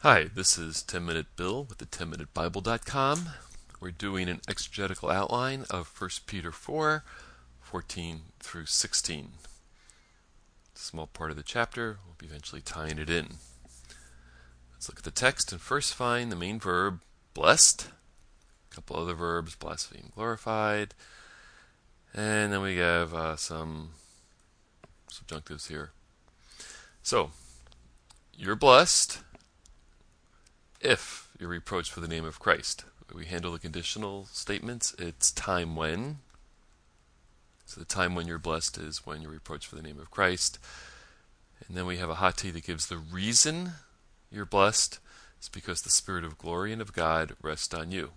Hi, this is 10-Minute Bill with the 10MinuteBible.com. We're doing an exegetical outline of 1 Peter 4, 14 through 16. A small part of the chapter, we'll be eventually tying it in. Let's look at the text and first find the main verb, blessed. A couple other verbs, blaspheme, glorified. And then we have some subjunctives here. So, you're blessed if you're reproached for the name of Christ. We handle the conditional statements. It's time when. So the time when you're blessed is when you're reproached for the name of Christ. And then we have a hot tea that gives the reason you're blessed. It's because the Spirit of glory and of God rests on you.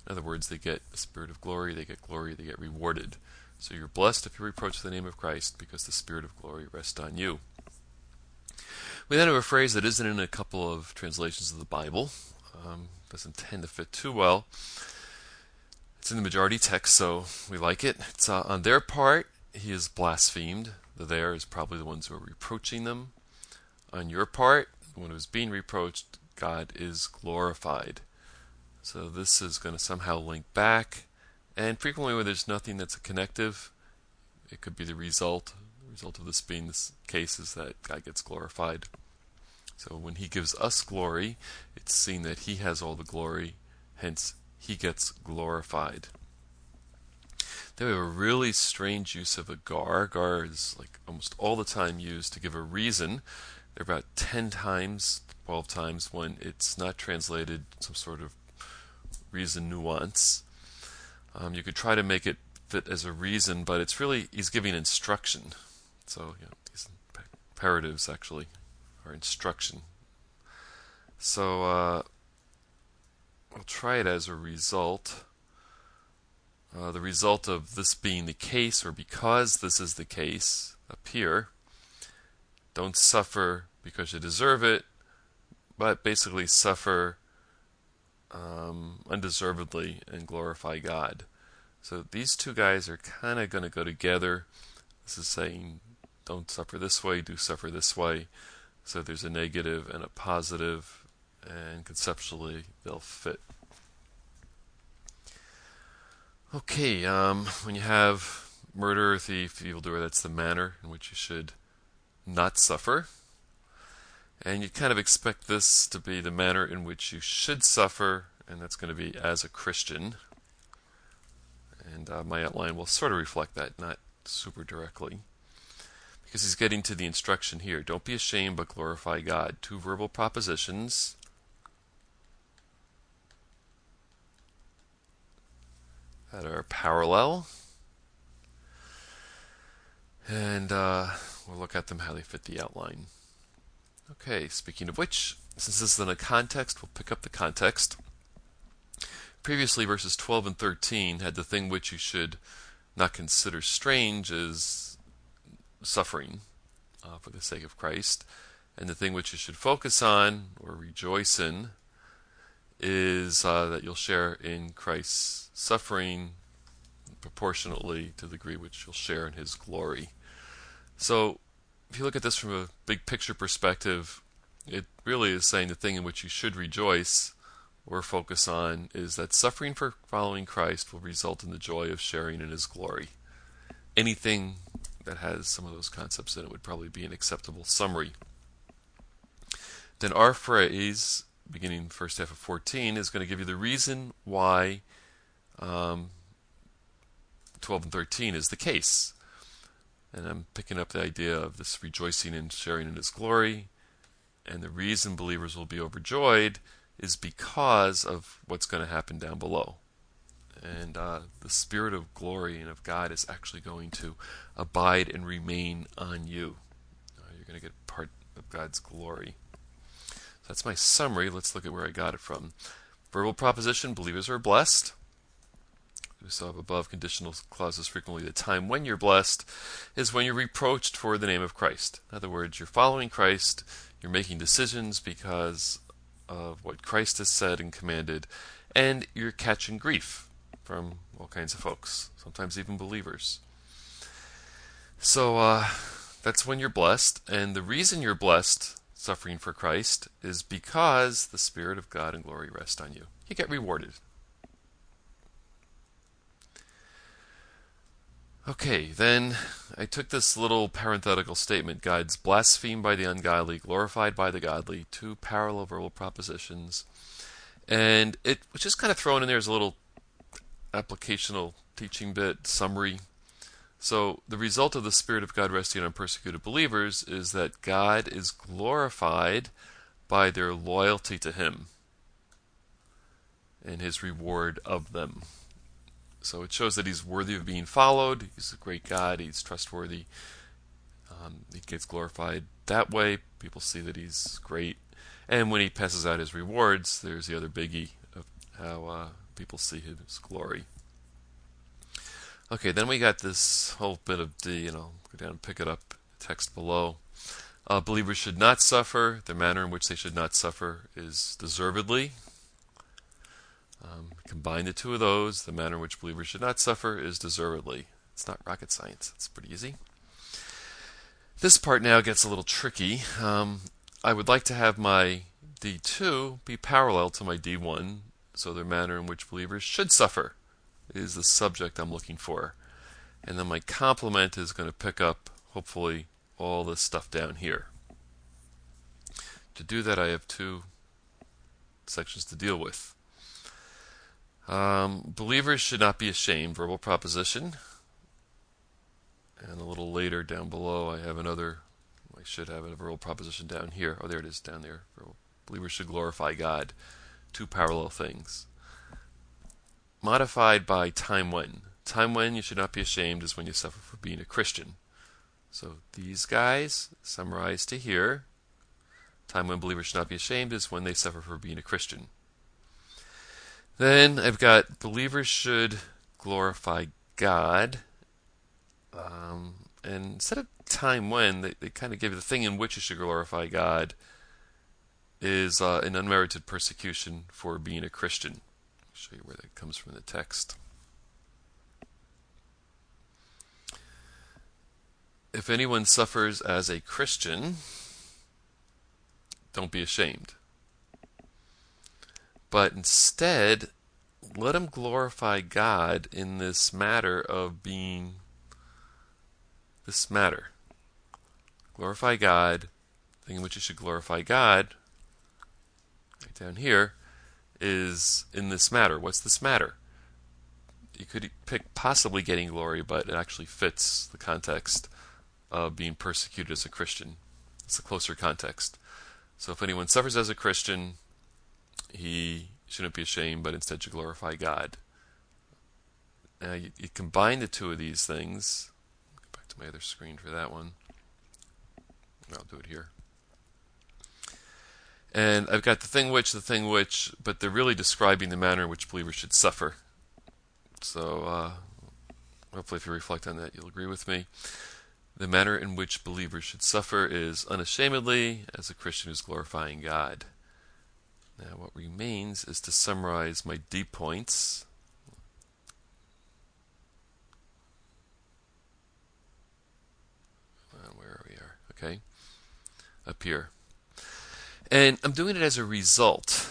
In other words, they get the Spirit of glory, they get rewarded. So you're blessed if you're reproached for the name of Christ because the Spirit of glory rests on you. We then have a phrase that isn't in a couple of translations of the Bible. Doesn't tend to fit too well. It's in the majority text, so we like it. It's on their part, he is blasphemed. The there is probably the ones who are reproaching them. On your part, the one who is being reproached, God is glorified. So this is going to somehow link back. And frequently when there's nothing that's a connective, it could be the result. The result of this being this case is that God gets glorified. So when he gives us glory, it's seen that he has all the glory, hence he gets glorified. Then we have a really strange use of a gar. Gar is like almost all the time used to give a reason. There are about 10 times, 12 times when it's not translated some sort of reason nuance. You could try to make it fit as a reason, but it's really, he's giving instruction. So, these imperatives actually are instruction. So, I'll try it as a result. The result of this being the case, or because this is the case, up here, don't suffer because you deserve it, but basically suffer undeservedly and glorify God. So these two guys are kind of going to go together. This is saying don't suffer this way, do suffer this way. So there's a negative and a positive, and conceptually they'll fit. Okay, when you have murder, thief, evildoer, that's the manner in which you should not suffer. And you kind of expect this to be the manner in which you should suffer, and that's going to be as a Christian. And my outline will sort of reflect that, not super directly. Because he's getting to the instruction here. Don't be ashamed, but glorify God. Two verbal propositions. That are parallel. And we'll look at them, how they fit the outline. Okay, speaking of which, since this is in a context, we'll pick up the context. Previously, verses 12 and 13 had the thing which you should not consider strange as suffering for the sake of Christ. And the thing which you should focus on or rejoice in is that you'll share in Christ's suffering proportionately to the degree which you'll share in his glory. So if you look at this from a big picture perspective, it really is saying the thing in which you should rejoice or focus on is that suffering for following Christ will result in the joy of sharing in his glory. Anything that has some of those concepts in it would probably be an acceptable summary. Then our phrase, beginning the first half of 14, is going to give you the reason why 12 and 13 is the case. And I'm picking up the idea of this rejoicing and sharing in his glory. And the reason believers will be overjoyed is because of what's going to happen down below. And the Spirit of glory and of God is actually going to abide and remain on you. You're going to get part of God's glory. So that's my summary. Let's look at where I got it from. Verbal proposition, believers are blessed. We saw above conditional clauses frequently. The time when you're blessed is when you're reproached for the name of Christ. In other words, you're following Christ, you're making decisions because of what Christ has said and commanded, and you're catching grief from all kinds of folks, sometimes even believers. So that's when you're blessed, and the reason you're blessed suffering for Christ is because the Spirit of God and glory rest on you. You get rewarded. Okay, then I took this little parenthetical statement, God's blasphemed by the ungodly, glorified by the godly, two parallel verbal propositions, and it was just kind of thrown in there as a little applicational teaching bit, summary. So the result of the Spirit of God resting on persecuted believers is that God is glorified by their loyalty to Him and His reward of them. So it shows that He's worthy of being followed. He's a great God. He's trustworthy. He gets glorified that way. People see that He's great. And when He passes out His rewards, there's the other biggie of how people see His glory. Okay, then we got this whole bit of go down and pick it up, text below. Believers should not suffer. The manner in which they should not suffer is deservedly. Combine the two of those. The manner in which believers should not suffer is deservedly. It's not rocket science. It's pretty easy. This part now gets a little tricky. I would like to have my D2 be parallel to my D1, so the manner in which believers should suffer is the subject I'm looking for. And then my complement is going to pick up, hopefully, all this stuff down here. To do that, I have two sections to deal with. Believers should not be ashamed, verbal proposition. And a little later down below, I should have a verbal proposition down here. Oh, there it is, down there. Believers should glorify God. Two parallel things. Modified by time when. Time when you should not be ashamed is when you suffer for being a Christian. So these guys, summarized to here. Time when believers should not be ashamed is when they suffer for being a Christian. Then I've got believers should glorify God. And instead of time when, they kind of give you the thing in which you should glorify God is an unmerited persecution for being a Christian. I'll show you where that comes from in the text. If anyone suffers as a Christian, don't be ashamed. But instead, let him glorify God in this matter of being this matter. Glorify God. The thing in which you should glorify God, right down here, is in this matter. What's this matter? You could pick possibly getting glory, but it actually fits the context of being persecuted as a Christian. It's a closer context. So if anyone suffers as a Christian, he shouldn't be ashamed, but instead should glorify God. Now you combine the two of these things. Go back to my other screen for that one. I'll do it here. And I've got the thing which, but they're really describing the manner in which believers should suffer. So hopefully if you reflect on that, you'll agree with me. The manner in which believers should suffer is unashamedly as a Christian who's glorifying God. Now what remains is to summarize my D points. Where we are, okay, up here. And I'm doing it as a result.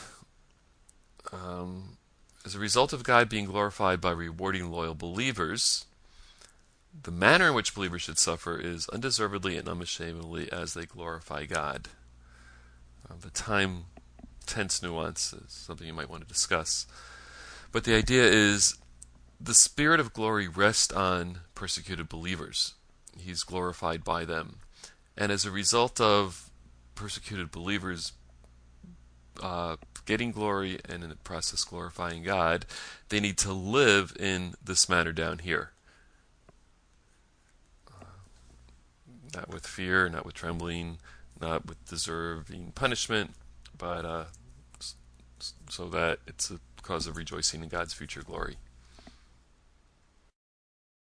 As a result of God being glorified by rewarding loyal believers, the manner in which believers should suffer is undeservedly and unashamedly as they glorify God. The time tense nuance is something you might want to discuss. But the idea is the Spirit of glory rests on persecuted believers. He's glorified by them. And as a result of persecuted believers getting glory and in the process glorifying God, they need to live in this manner down here. Not with fear, not with trembling, not with deserving punishment, but so that it's a cause of rejoicing in God's future glory.